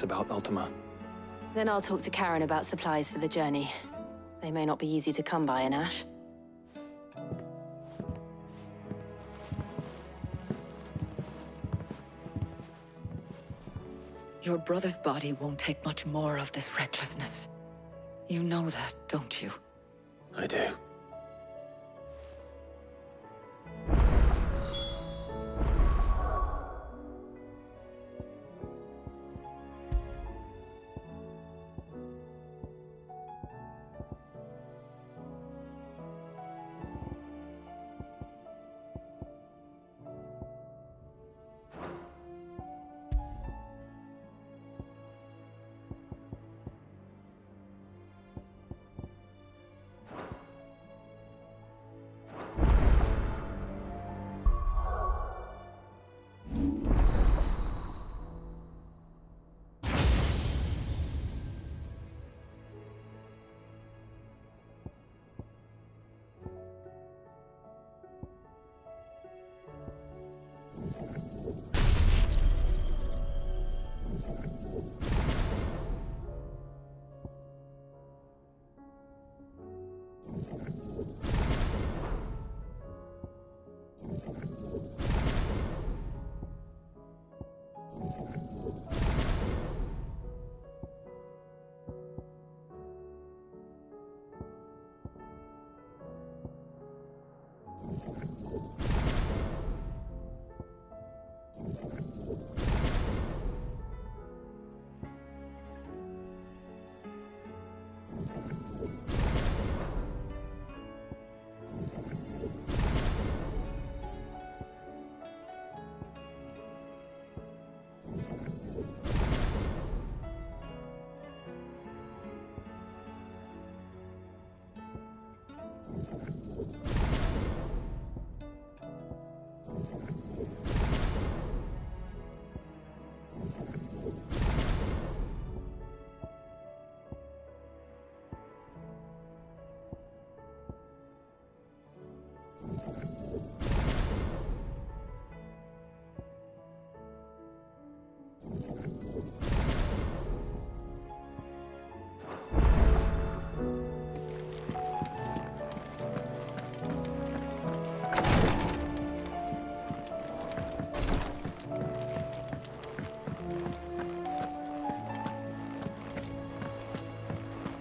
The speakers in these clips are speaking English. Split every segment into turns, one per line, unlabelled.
about Ultima.
Then I'll talk to Karen about supplies for the journey. They may not be easy to come by in Ash.
Your brother's body won't take much more of this recklessness. You know that, don't you?
I do.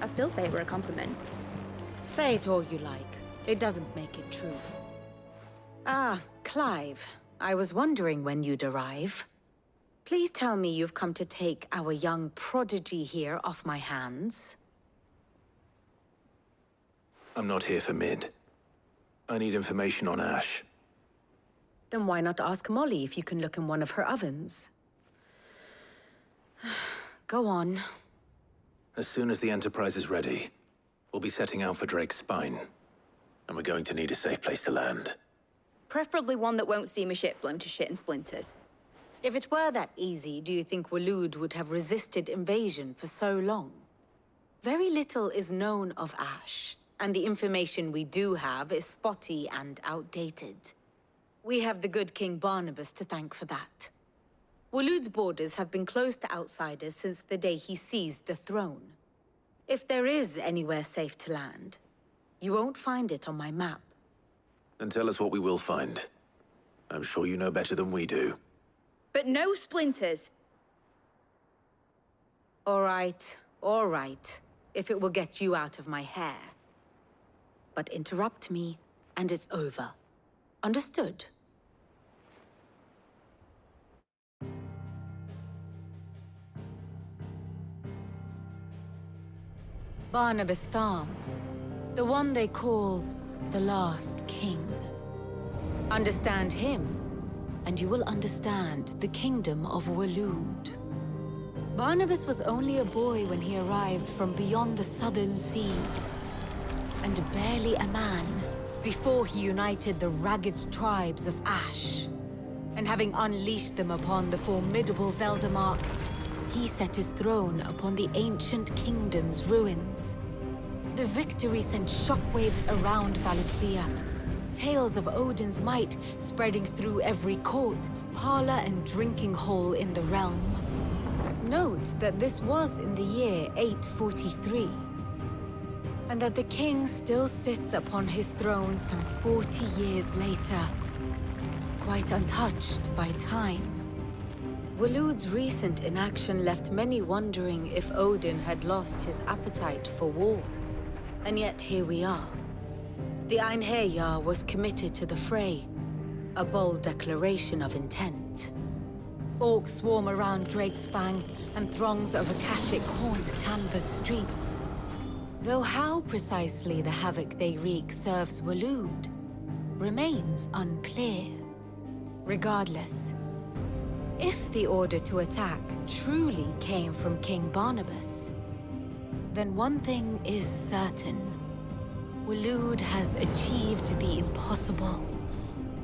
I still say we're a compliment.
Say it all you like. It doesn't make it true. Ah, Clive. I was wondering when you'd arrive. Please tell me you've come to take our young prodigy here off my hands.
I'm not here for Mid. I need information on Ash.
Then why not ask Molly if you can look in one of her ovens? Go on.
As soon as the Enterprise is ready, we'll be setting out for Drake's Spine. And we're going to need a safe place to land.
Preferably one that won't see my ship blown to shit and splinters.
If it were that easy, do you think Waloed would have resisted invasion for so long? Very little is known of Ash, and the information we do have is spotty and outdated. We have the good King Barnabas to thank for that. Waloed's borders have been closed to outsiders since the day he seized the throne. If there is anywhere safe to land, you won't find it on my map.
Then tell us what we will find. I'm sure you know better than we do.
But no splinters!
All right, if it will get you out of my hair. But interrupt me, and it's over. Understood? Barnabas Tharm, the one they call the Last King. Understand him, and you will understand the kingdom of Waloed. Barnabas was only a boy when he arrived from beyond the southern seas, and barely a man before he united the ragged tribes of Ash. And having unleashed them upon the formidable Veldamark, he set his throne upon the ancient kingdom's ruins. The victory sent shockwaves around Valisthea, tales of Odin's might spreading through every court, parlor, and drinking hole in the realm. Note that this was in the year 843, and that the king still sits upon his throne some 40 years later, quite untouched by time. Waloed's recent inaction left many wondering if Odin had lost his appetite for war. And yet here we are. The Einherjar was committed to the fray, a bold declaration of intent. Orcs swarm around Drake's Fang, and throngs of Akashic haunt Canva's streets. Though how precisely the havoc they wreak serves Waloed remains unclear. Regardless, if the order to attack truly came from King Barnabas, then one thing is certain. Waloed has achieved the impossible,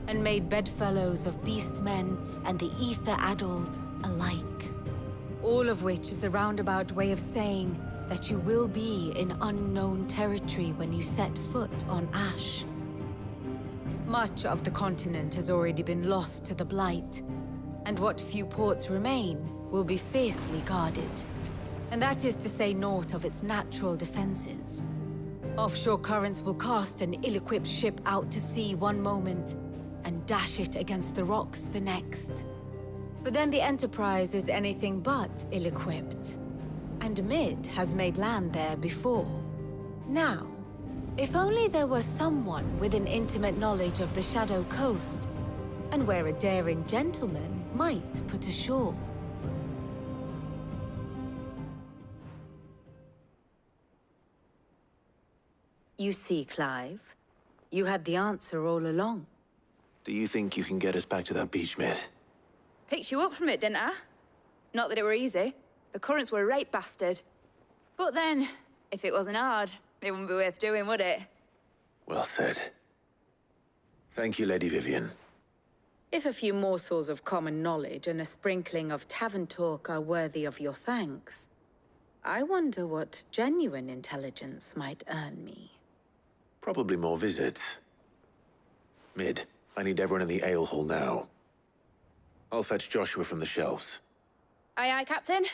and made bedfellows of beastmen and the ether-addled alike. All of which is a roundabout way of saying that you will be in unknown territory when you set foot on Ash. Much of the continent has already been lost to the Blight, and what few ports remain will be fiercely guarded. And that is to say naught of its natural defenses. Offshore currents will cast an ill-equipped ship out to sea one moment, and dash it against the rocks the next. But then the Enterprise is anything but ill-equipped, and Mid has made land there before. Now, if only there were someone with an intimate knowledge of the Shadow Coast, and where a daring gentleman might put ashore. You see, Clive, you had the answer all along.
Do you think you can get us back to that beach, Mid?
Picked you up from it, didn't I? Not that it were easy. The currents were right bastard. But then, if it wasn't hard, it wouldn't be worth doing, would it?
Well said. Thank you, Lady Vivian.
If a few morsels of common knowledge and a sprinkling of tavern talk are worthy of your thanks, I wonder what genuine intelligence might earn me.
Probably more visits. Mid, I need everyone in the ale hall now. I'll fetch Joshua from the shelves.
Aye, aye, Captain.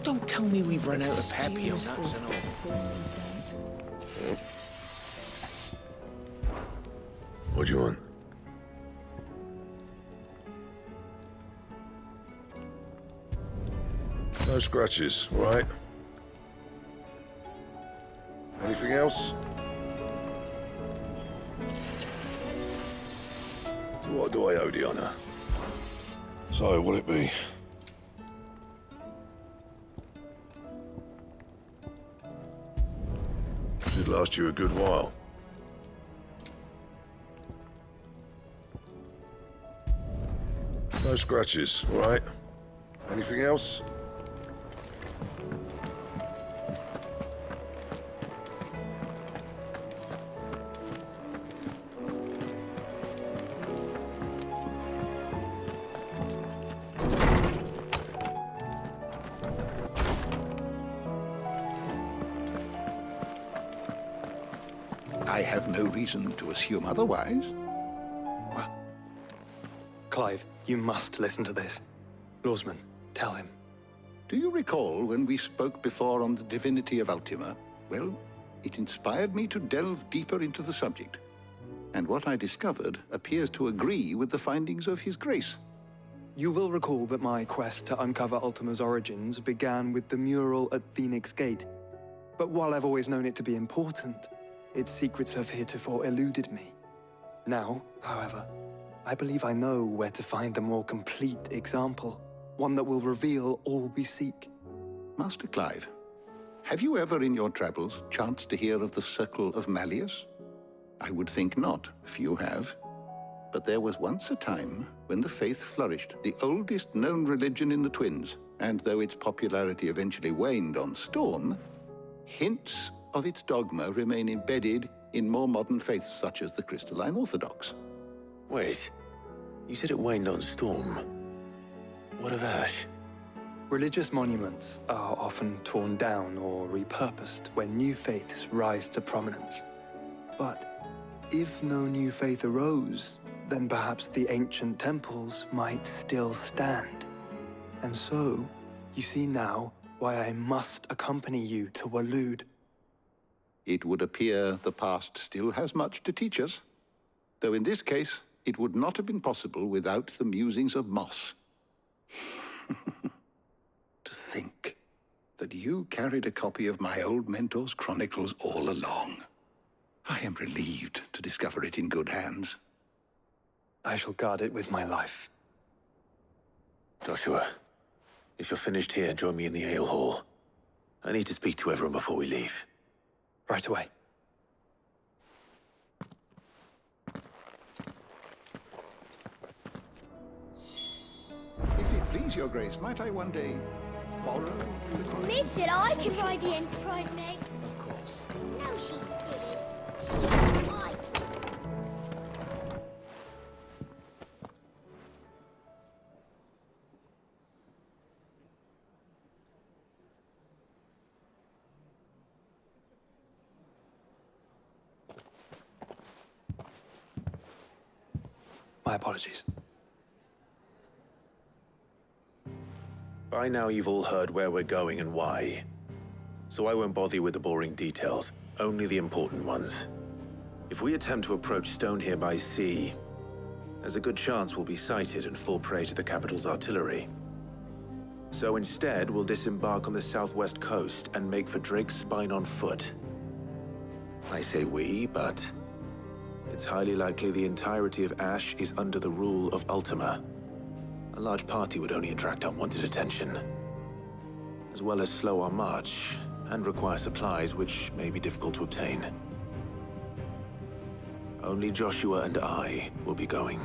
Don't tell me we've run out of peppy on that and all.
What do you want? No scratches, all right? Anything else? What do I owe the honor? So, what'll it be? Should last you a good while. No scratches, all right? Anything else?
I have no reason to assume otherwise.
Well, Clive, you must listen to this. Lawsman, tell him.
Do you recall when we spoke before on the divinity of Ultima? Well, it inspired me to delve deeper into the subject. And what I discovered appears to agree with the findings of His Grace.
You will recall that my quest to uncover Ultima's origins began with the mural at Phoenix Gate. But while I've always known it to be important, its secrets have heretofore eluded me. Now, however, I believe I know where to find the more complete example, one that will reveal all we seek.
Master Clive, have you ever in your travels chanced to hear of the Circle of Malleus? I would think not, if you have. But there was once a time when the faith flourished, the oldest known religion in the Twins, and though its popularity eventually waned on Storm, hints of its dogma remain embedded in more modern faiths such as the Crystalline Orthodox.
Wait, you said it waned on Storm. What of Ash?
Religious monuments are often torn down or repurposed when new faiths rise to prominence. But if no new faith arose, then perhaps the ancient temples might still stand. And so, you see now why I must accompany you to Waloed.
It would appear the past still has much to teach us, though in this case, it would not have been possible without the musings of Moss. To think that you carried a copy of my old mentor's chronicles all along. I am relieved to discover it in good hands.
I shall guard it with my life.
Joshua, if you're finished here, join me in the ale hall. I need to speak to everyone before we leave.
Right away.
If it please your grace, might I one day borrow the chronicles?
Mid said I could ride the Enterprise next.
Of course.
No, she didn't. She said I could.
My apologies.
By now you've all heard where we're going and why. So I won't bother you with the boring details, only the important ones. If we attempt to approach Stonehere by sea, there's a good chance we'll be sighted and fall prey to the capital's artillery. So instead, we'll disembark on the southwest coast and make for Drake's Spine on foot. I say we, but it's highly likely the entirety of Ash is under the rule of Ultima. A large party would only attract unwanted attention, as well as slow our march and require supplies which may be difficult to obtain. Only Joshua and I will be going.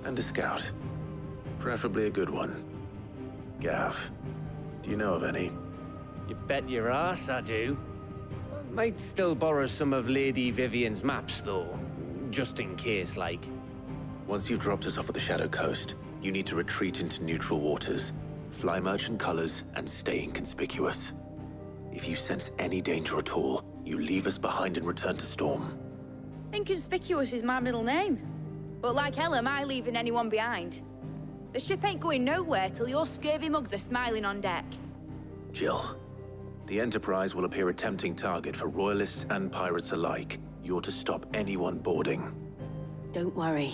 And a scout. Preferably a good one. Gav, do you know of any?
You bet your ass I do. Might still borrow some of Lady Vivian's maps, though. Just in case, like.
Once you've dropped us off at the Shadow Coast, you need to retreat into neutral waters, fly merchant colors, and stay inconspicuous. If you sense any danger at all, you leave us behind and return to Storm.
Inconspicuous is my middle name. But like hell am I leaving anyone behind. The ship ain't going nowhere till your scurvy mugs are smiling on deck.
Jill, the Enterprise will appear a tempting target for royalists and pirates alike. You're to stop anyone boarding.
Don't worry.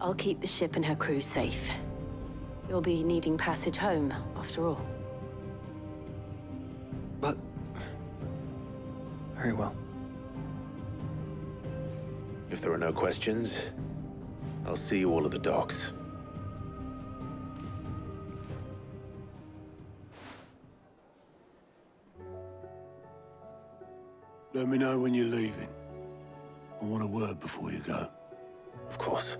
I'll keep the ship and her crew safe. You'll be needing passage home, after all.
But... very well.
If there are no questions, I'll see you all at the docks.
Let me know when you're leaving. I want a word before you go.
Of course.